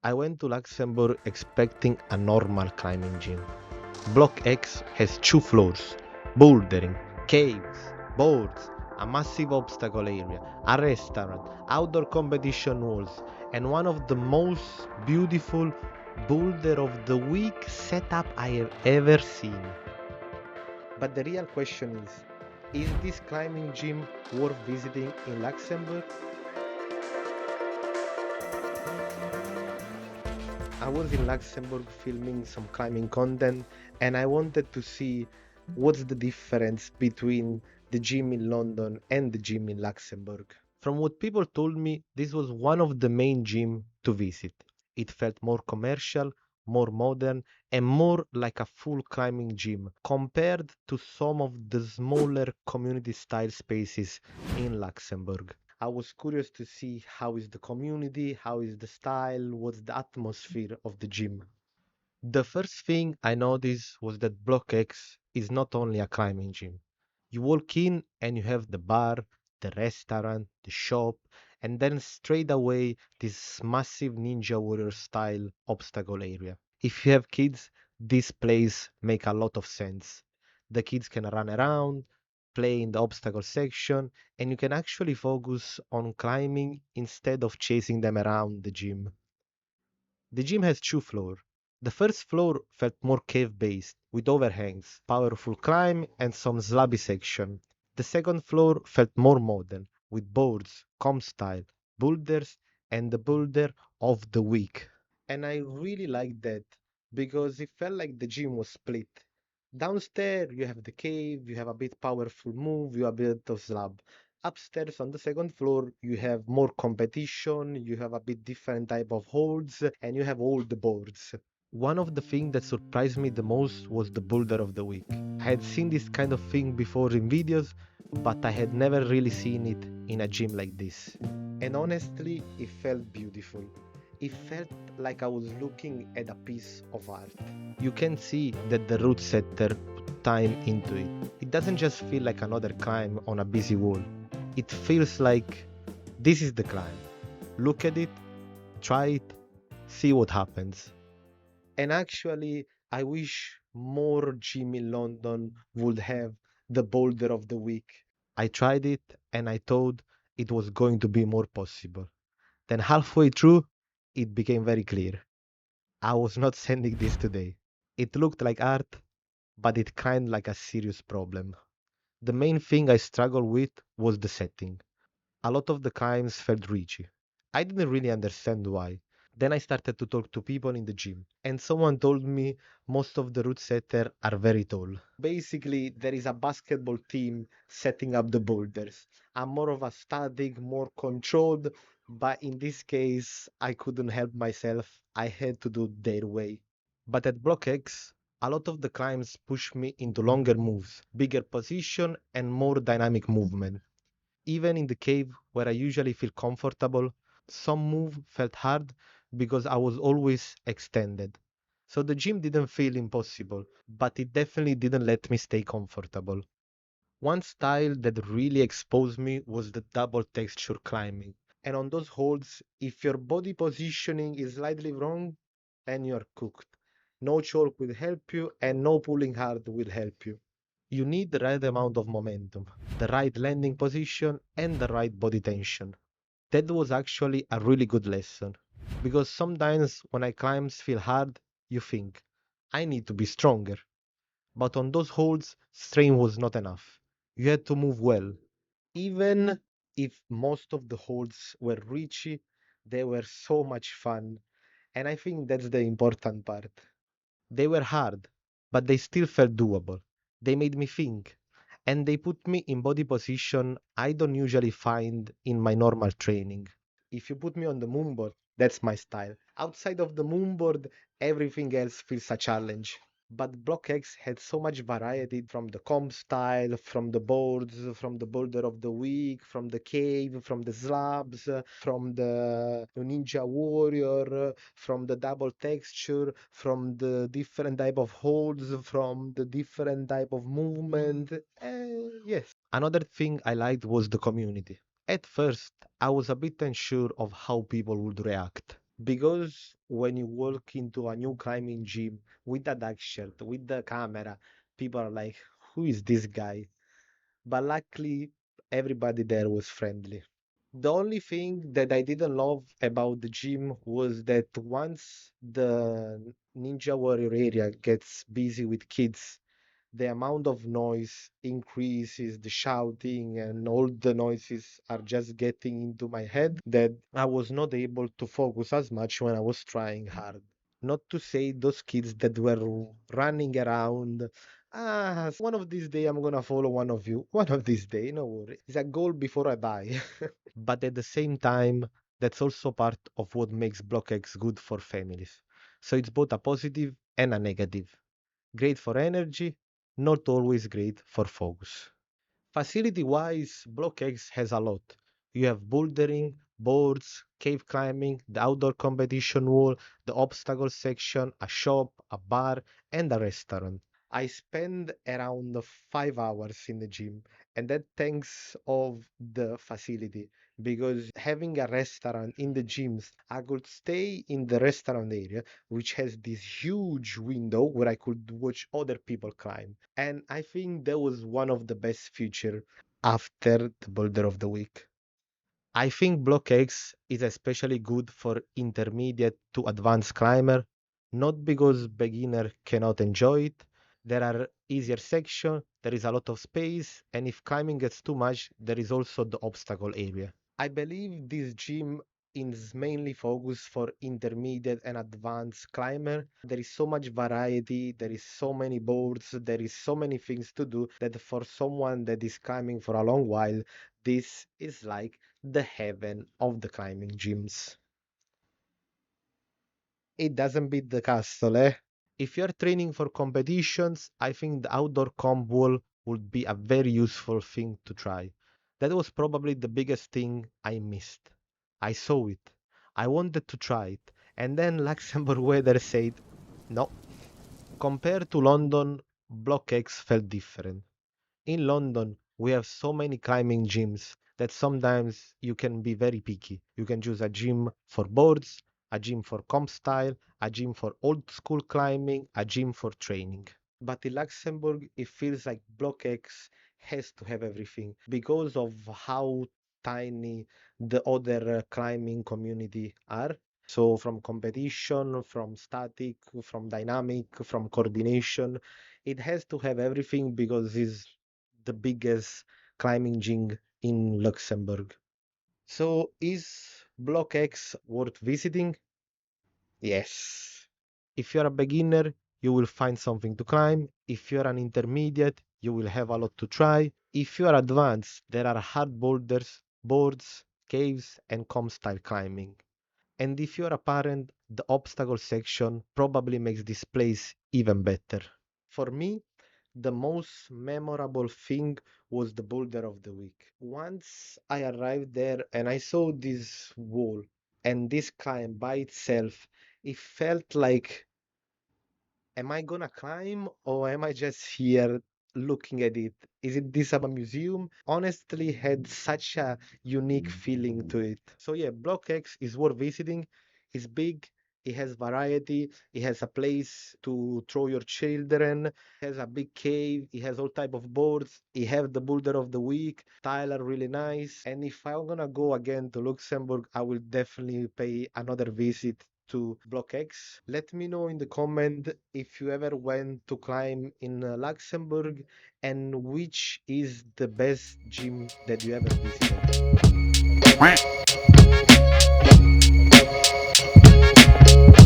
I went to Luxembourg expecting a normal climbing gym. Block X has 2 floors, bouldering, caves, boards, a massive obstacle area, a restaurant, outdoor competition walls, and one of the most beautiful Boulder of the Week setup I have ever seen. But the real question is this climbing gym worth visiting in Luxembourg? I was in Luxembourg filming some climbing content and I wanted to see what's the difference between the gym in London and the gym in Luxembourg. From what people told me, this was one of the main gym to visit. It felt more commercial, more modern, and more like a full climbing gym compared to some of the smaller community style spaces in Luxembourg. I was curious to see how is the community, how is the style, what's the atmosphere of the gym. The first thing I noticed was that Block X is not only a climbing gym. You walk in and you have the bar, the restaurant, the shop, and then straight away this massive Ninja Warrior style obstacle area. If you have kids, this place make a lot of sense. The kids can run around, play in the obstacle section, and you can actually focus on climbing instead of chasing them around the gym. The gym has 2 floors. The first floor felt more cave-based, with overhangs, powerful climb, and some slabby section. The second floor felt more modern, with boards, comp style, boulders, and the boulder of the week. And I really liked that because it felt like the gym was split. Downstairs, you have the cave, you have a bit powerful move, you have a bit of slab. Upstairs on the second floor, you have more competition, you have a bit different type of holds, and you have all the boards. One of the things that surprised me the most was the boulder of the week. I had seen this kind of thing before in videos, but I had never really seen it in a gym like this. And honestly, it felt beautiful. It felt like I was looking at a piece of art. You can see that the root setter put time into it. It doesn't just feel like another climb on a busy wall. It feels like this is the climb. Look at it, try it, see what happens. And actually, I wish more gym in London would have the boulder of the week. I tried it and I thought it was going to be more possible. Then halfway through, it became very clear. I was not sending this today. It looked like art, but it kind like a serious problem. The main thing I struggled with was the setting. A lot of the climbs felt rigid. I didn't really understand why. Then I started to talk to people in the gym, and someone told me most of the route setter are very tall. Basically, there is a basketball team setting up the boulders. I'm more of a static, more controlled, but in this case, I couldn't help myself. I had to do their way. But at Block X, a lot of the climbs push me into longer moves, bigger position, and more dynamic movement. Even in the cave where I usually feel comfortable, some move felt hard because I was always extended. So the gym didn't feel impossible, but it definitely didn't let me stay comfortable. One style that really exposed me was the double texture climbing. And on those holds, if your body positioning is slightly wrong, then you're cooked. No choke will help you, and no pulling hard will help you. You need the right amount of momentum, the right landing position, and the right body tension. That was actually a really good lesson. Because sometimes when I climbs feel hard, you think, I need to be stronger. But on those holds, strain was not enough. You had to move well. Even if most of the holds were reachy, they were so much fun. And I think that's the important part. They were hard, but they still felt doable. They made me think, and they put me in body position I don't usually find in my normal training. If you put me on the moonboard, that's my style. Outside of the moonboard, everything else feels a challenge. But Block X had so much variety from the comp style, from the boards, from the boulder of the week, from the cave, from the slabs, from the Ninja Warrior, from the double texture, from the different type of holds, from the different type of movement. Yes. Another thing I liked was the community. At first, I was a bit unsure of how people would react. Because when you walk into a new climbing gym with a dark shirt, with the camera, people are like, who is this guy? But luckily, everybody there was friendly. The only thing that I didn't love about the gym was that once the Ninja Warrior area gets busy with kids, the amount of noise increases, the shouting, and all the noises are just getting into my head that I was not able to focus as much when I was trying hard. Not to say those kids that were running around. Ah, one of these days I'm gonna follow one of you. One of these days, no worry. It's a goal before I die. But at the same time, that's also part of what makes BlocX good for families. So it's both a positive and a negative. Great for energy, not always great for focus. Facility wise, BlocX has a lot. You have bouldering, boards, cave climbing, the outdoor competition wall, the obstacle section, a shop, a bar, and a restaurant. I spend around 5 hours in the gym, and that thanks of the facility because having a restaurant in the gyms, I could stay in the restaurant area, which has this huge window where I could watch other people climb. And I think that was one of the best feature after the Boulder of the Week. I think Block X is especially good for intermediate to advanced climber, not because beginner cannot enjoy it. There are easier sections, there is a lot of space, and if climbing gets too much, there is also the obstacle area. I believe this gym is mainly focused for intermediate and advanced climber. There is so much variety, there is so many boards, there is so many things to do that for someone that is climbing for a long while, this is like the heaven of the climbing gyms. It doesn't beat the castle, eh? If you're training for competitions, I think the outdoor comp wall would be a very useful thing to try. That was probably the biggest thing I missed. I saw it. I wanted to try it. And then Luxembourg weather said, no. Compared to London, Block X felt different. In London, we have so many climbing gyms that sometimes you can be very picky. You can choose a gym for boards, a gym for comp style, a gym for old school climbing, a gym for training. But in Luxembourg, it feels like Block X has to have everything because of how tiny the other climbing community are. So from competition, from static, from dynamic, from coordination, it has to have everything because it's the biggest climbing gym in Luxembourg. So is Block X worth visiting? Yes. If you're a beginner, you will find something to climb. If you're an intermediate, you will have a lot to try. If you are advanced, there are hard boulders, boards, caves, and comp style climbing. And if you're a parent, the obstacle section probably makes this place even better. For me, the most memorable thing was the boulder of the week. Once I arrived there and I saw this wall and this climb by itself, it felt like, am I gonna climb or am I just here looking at it? Is it this a museum? Honestly, had such a unique feeling to it. So yeah, Block X is worth visiting. It's big. It has variety. It has a place to throw your children. It has a big cave. It has all type of boards. It have the boulder of the week. Tile are really nice. And if I'm gonna go again to Luxembourg, I will definitely pay another visit to Block X. Let me know in the comment if you ever went to climb in Luxembourg and which is the best gym that you ever visited.